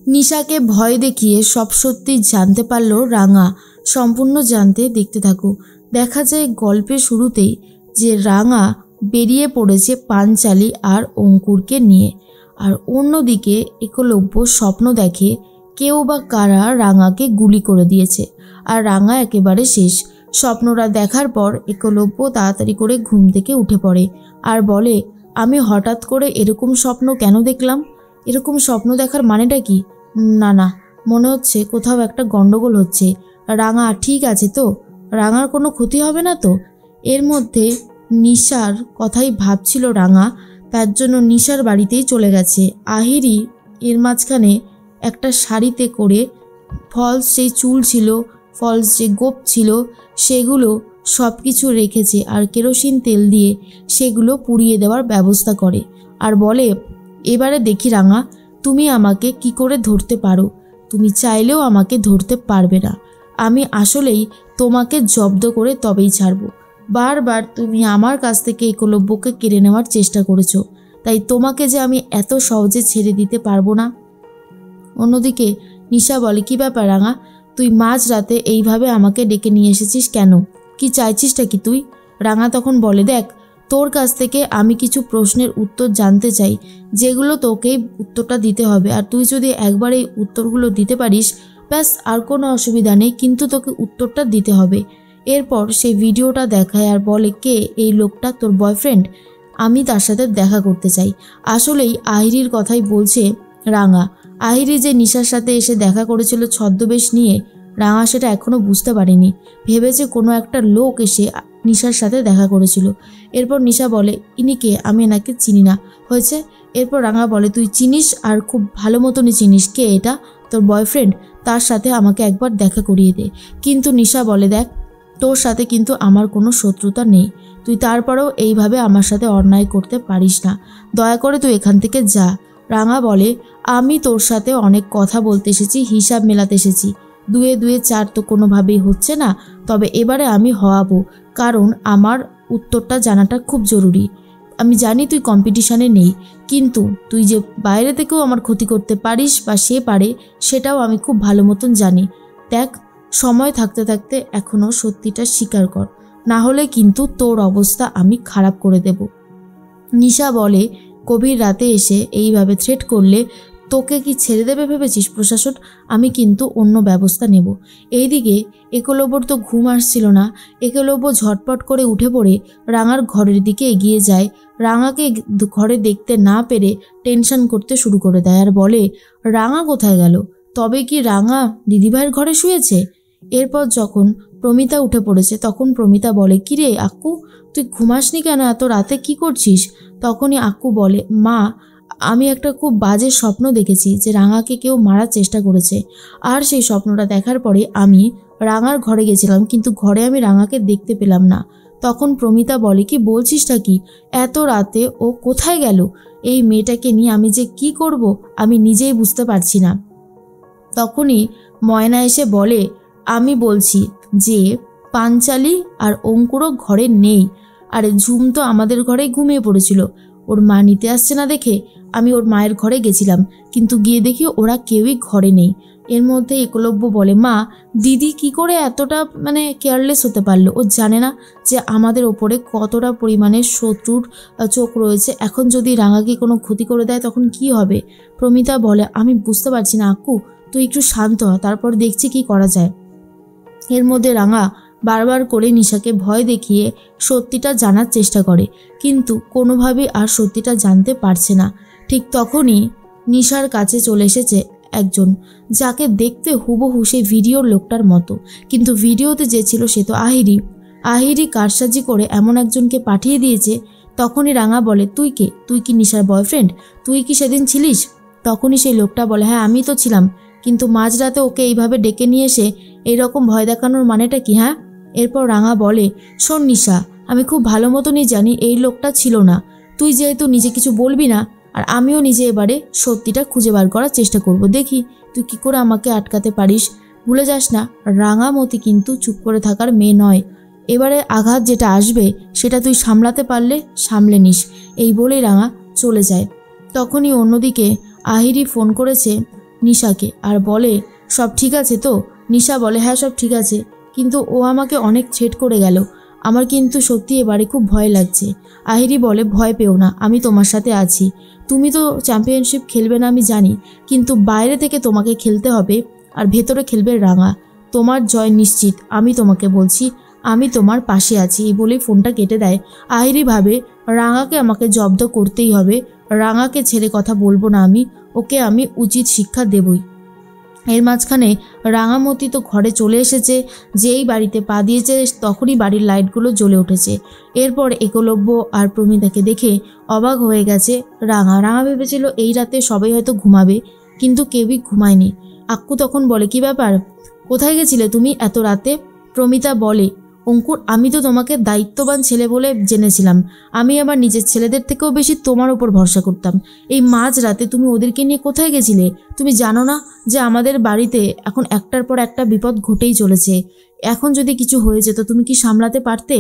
নিশাকে ভয় দেখিয়ে সব সত্যি জানতে পারল রাঙা। সম্পূর্ণ জানতে দেখতে থাকো। দেখা যায় গল্পের শুরুতেই যে রাঙা বেরিয়ে পড়েছে পাঞ্চালী আর অঙ্কুরকে নিয়ে, আর অন্যদিকে একলব্য স্বপ্ন দেখে কেউ বা কারা রাঙাকে গুলি করে দিয়েছে আর রাঙা একেবারে শেষ। স্বপ্নটা দেখার পর একলব্য তাড়াতাড়ি করে ঘুম থেকে উঠে পড়ে আর বলে, আমি হঠাৎ করে এরকম স্বপ্ন কেন দেখলাম? এরকম স্বপ্ন দেখার মানেটা কি? না, মনে হচ্ছে কোথাও একটা গন্ডগোল হচ্ছে। রাঙা ঠিক আছে তো? রাঙার কোনো ক্ষতি হবে না তো? এর মধ্যে নিশার কথাই ভাবছিল রাঙা, তার জন্য নিশার বাড়িতেই চলে গেছে। আহিরি এর মাঝখানে একটা শাড়িতে করে ফলস যেই চুল ছিল, ফলস যে গোপ ছিল, সেগুলো সব কিছু রেখেছে আর কেরোসিন তেল দিয়ে সেগুলো পুড়িয়ে দেওয়ার ব্যবস্থা করে আর বলে, এবারে দেখি রাঙা, তুমি আমাকে কি করে ধরতে পারো। তুমি চাইলেও আমাকে ধরতে পারবে না। আমি আসলেই তোমাকে জব্দ করে তবেই ছাড়ব। বারবার তুমি আমার কাছ থেকে একলব্যকে কেড়ে নেওয়ার চেষ্টা করেছো, তাই তোমাকে যে আমি এত সহজে ছেড়ে দিতে পারবো না। অন্যদিকে নিশা বলে, কি ব্যাপার রাঙা, তুই মাঝরাতে এইভাবে আমাকে ডেকে নিয়ে এসেছিস কেন? কি চাইছিসটা কি তুই? রাঙা তখন বলে, দেখ, তোর কাছ থেকে আমি কিছু প্রশ্নের উত্তর জানতে চাই, যেগুলো তোকেই উত্তরটা দিতে হবে। আর তুই যদি একবার এই উত্তরগুলো দিতে পারিস, ব্যাস, আর কোনো অসুবিধা নেই, কিন্তু তোকে উত্তরটা দিতে হবে। এরপর সেই ভিডিওটা দেখায় আর বলে, কে এই লোকটা? তোর বয়ফ্রেন্ড? আমি তার সাথে দেখা করতে চাই। আসলেই আহিরির কথাই বলছে রাঙা। আহিরি যে নিশার সাথে এসে দেখা করেছিল ছদ্মবেশ নিয়ে, রাঙা সেটা এখনও বুঝতে পারেনি। ভেবেছে কোনো একটা লোক এসে নিশার সাথে দেখা করেছিল। এরপর নিশা বলে, ইনিকে? আমি এনাকে চিনি না। হয়েছে? এরপর রাঙা বলে, তুই চিনিস আর খুব ভালো মতনই চিনিস। কে এটা? তোর বয়ফ্রেন্ড। তার সাথে আমাকে একবার দেখা করিয়ে দে। কিন্তু নিশা বলে, দেখ, তোর সাথে কিন্তু আমার কোনো শত্রুতা নেই। তুই তারপরেও এইভাবে আমার সাথে অন্যায় করতে পারিস না। দয়া করে তুই এখান থেকে যা। রাঙা বলে, আমি তোর সাথে অনেক কথা বলতে এসেছি, হিসাব মেলাতে এসেছি। 2 2 4 তো কোনোভাবেই হচ্ছে না, তবে এবারে আমি হওয়াবো, কারণ আমার উত্তরটা জানাটা খুব জরুরি। আমি জানি তুই কম্পিটিশানে নেই, কিন্তু তুই যে বাইরে থেকেও আমার ক্ষতি করতে পারিস বা সে পারে, সেটাও আমি খুব ভালো মতন জানি। দেখ, সময় থাকতে থাকতে এখনও সত্যিটা স্বীকার কর, না হলে কিন্তু তোর অবস্থা আমি খারাপ করে দেব। নিশা বলে, গভীর রাতে এসে এইভাবে থ্রেট করলে তোকে কি ছেড়ে দেবে ভেবেছিস প্রশাসন? আমি কিন্তু অন্য ব্যবস্থা নেব। এইদিকে একলব্যর তো ঘুম আসছিল না। একলব্য ঝটপট করে উঠে পড়ে রাঙার ঘরের দিকে এগিয়ে যায়। রাঙাকে ঘরে দেখতে না পেরে টেনশন করতে শুরু করে দেয় আর বলে, রাঙা কোথায় গেল? তবে কি রাঙা দিদিভাইয়ের ঘরে শুয়েছে? এরপর যখন প্রমিতা উঠে পড়েছে, তখন প্রমিতা বলে, কিরে আক্কু, তুই ঘুমাসনি কেন? এত রাতে কি করছিস? তখনই আক্কু বলে, মা, আমি একটা খুব বাজে স্বপ্ন দেখেছি যে রাঙাকে কেউ মারার চেষ্টা করেছে। আর সেই স্বপ্নটা দেখার পরে আমি রাঙার ঘরে গেছিলাম, কিন্তু ঘরে আমি রাঙাকে দেখতে পেলাম না। তখন প্রমিতা বলে, কি বলছিসটা কি? এত রাতে ও কোথায় গেল? এই মেয়েটাকে নিয়ে আমি যে কি করব আমি নিজেই বুঝতে পারছি না। তখনই ময়না এসে বলে, আমি বলছি যে পাঞ্চালী আর অঙ্কুরও ঘরে নেই। আর ঝুম তো আমাদের ঘরেই ঘুমিয়ে পড়েছিল। ওর মা নিতে আসছে না দেখে আমি ওর মায়ের ঘরে গেছিলাম, কিন্তু গিয়ে দেখি ওরা কেউই ঘরে নেই। এর মধ্যে একলব্য বলে, মা, দিদি কি করে এতটা কেয়ারলেস হতে পারলো? ও জানে না যে আমাদের ওপরে কতটা পরিমাণে শত্রুর চোখ রয়েছে। এখন যদি রাঙাকে কোনো ক্ষতি করে দেয় তখন কি হবে? প্রমিতা বলে, আমি বুঝতে পারছি না আক্কু, তুই একটু শান্ত হ, তারপর দেখছি কি করা যায়। এর মধ্যে রাঙা বারবার করে নিশাকে ভয় দেখিয়ে সত্যিটা জানার চেষ্টা করে, কিন্তু কোনোভাবেই আর সত্যিটা জানতে পারছে না। ঠিক তখনই নিশার কাছে চলে এসেছে একজন, যাকে দেখতে হুবহু সেই ভিডিওর লোকটার মতো, কিন্তু ভিডিওতে যে ছিল সে তো আহিরি। আহিরি কারসাজি করে এমন একজনকে পাঠিয়ে দিয়েছে। তখনই রাঙা বলে, তুই কে? তুই কি নিশার বয়ফ্রেন্ড? তুই কি সেদিন ছিলিস? তখনই সেই লোকটা বলে, হ্যাঁ আমি তো ছিলাম, কিন্তু মাঝরাতে ওকে এইভাবে ডেকে নিয়ে এসে এইরকম ভয় দেখানোর মানেটা কি? হ্যাঁ? এরপর রাঙা বলে, শোন নিশা, আমি খুব ভালো মতনই জানি এই লোকটা ছিল না। তুই যেহেতু নিজে কিছু বলবি না, আর আমিও নিজে এবারে সত্যিটা খুঁজে বার করার চেষ্টা করব, দেখি তুই কি করে আমাকে আটকাতে পারিস। ভুলে যাস না, রাঙামতি কিন্তু চুপ করে থাকার মেয়ে নয়। এবারে আঘাত যেটা আসবে সেটা তুই সামলাতে পারলে সামলে নিস। এই বলেই রাঙা চলে যায়। তখনই অন্যদিকে আহিরি ফোন করেছে নিশাকে আর বলে সব ঠিক আছে তো। নিশা বলে হ্যাঁ সব ঠিক আছে, কিন্তু ও আমাকে অনেক ছেট করে গেল। আমার কিন্তু সত্যি এবারে খুব ভয় লাগছে। আহিরি বলে ভয় পেও না, আমি তোমার সাথে আছি। তুমি তো চ্যাম্পিয়নশিপ খেলবে না আমি জানি, কিন্তু বাইরে থেকে তোমাকে খেলতে হবে আর ভেতরে খেলবে রাঙা। তোমার জয় নিশ্চিত, আমি তোমাকে বলছি, আমি তোমার পাশে আছি। এই বলেই ফোনটা কেটে দেয়। আহিরি ভাবে রাঙাকে আমাকে জব্দ করতেই হবে, রাঙাকে ছেড়ে কথা বলবো না আমি, ওকে আমি উচিত শিক্ষা দেবই। এর মাঝখানে রাঙামতি তো ঘরে চলে এসেছে। যেই বাড়িতে পা দিয়েছে তখনই বাড়ির লাইটগুলো জ্বলে উঠেছে। এরপর একলব্য আর প্রমিতাকে দেখে অবাক হয়ে গেছে রাঙা। রাঙা ভেবেছিল এই রাতে সবাই হয়তো ঘুমাবে, কিন্তু কেউই ঘুমায়নি। আক্কু তখন বলে কি ব্যাপার, কোথায় গেছিলে তুমি এত রাতে? প্রমিতা বলে অঙ্কুর, আমি তো তোমাকে দায়িত্ববান ছেলে বলে জেনেছিলাম। আমি আমার নিজের ছেলেদের থেকেও বেশি তোমার উপর ভরসা করতাম। এই মাঝ রাতে তুমি ওদেরকে নিয়ে কোথায় গেছিলে? তুমি জানো না যে আমাদের বাড়িতে এখন একটার পর একটা বিপদ ঘটেই চলেছে? এখন যদি কিছু হয়ে যেত তুমি কি সামলাতে পারতে?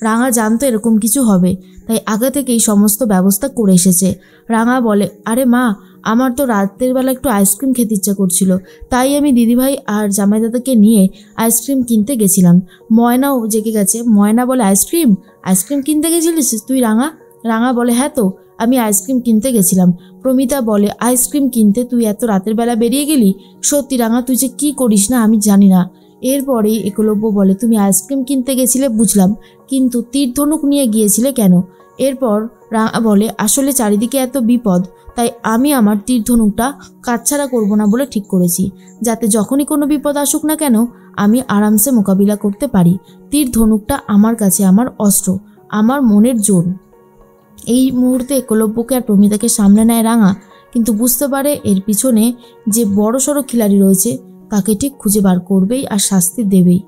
রাঙা জানতো এরকম কিছু হবে, তাই আগে থেকেই সমস্ত ব্যবস্থা করে এসেছে। রাঙা বলে আরে মা, আমার তো রাতের বেলা একটু আইসক্রিম খেতে ইচ্ছা করছিল, তাই আমি দিদিভাই আর জামাইদাদাকে নিয়ে আইসক্রিম কিনতে গেছিলাম। ময়নাও জেগে গেছে। ময়না বলে আইসক্রিম আইসক্রিম কিনতে গেছিলিস তুই রাঙা? রাঙা বলে হ্যাঁ তো, আমি আইসক্রিম কিনতে গেছিলাম। প্রমিতা বলে আইসক্রিম কিনতে তুই এত রাতের বেলা বেরিয়ে গেলি? সত্যি রাঙা, তুই যে কী করিস না আমি জানি না। এরপরেই একলব্য বলে তুমি আইসক্রিম কিনতে গেছিলে বুঝলাম, কিন্তু তীর ধনুক নিয়ে গিয়েছিলে কেন? এরপর রাঙা বলে আসলে চারিদিকে এত বিপদ, তাই আমি আমার তীর ধনুকটা কাটছাড়া করবো না বলে ঠিক করেছি, যাতে যখনই কোনো বিপদ আসুক না কেন আমি আরামসে মোকাবিলা করতে পারি। তীর ধনুকটা আমার কাছে আমার অস্ত্র, আমার মনের জোর। এই মুহূর্তে একলব্যকে আর প্রমিতাকে সামনে নেয় রাঙা, কিন্তু বুঝতে পারে এর পিছনে যে বড় সড়ো খিলাড়ি রয়েছে তাকে ঠিক খুঁজে বার করবেই আর শাস্তি দেবেই।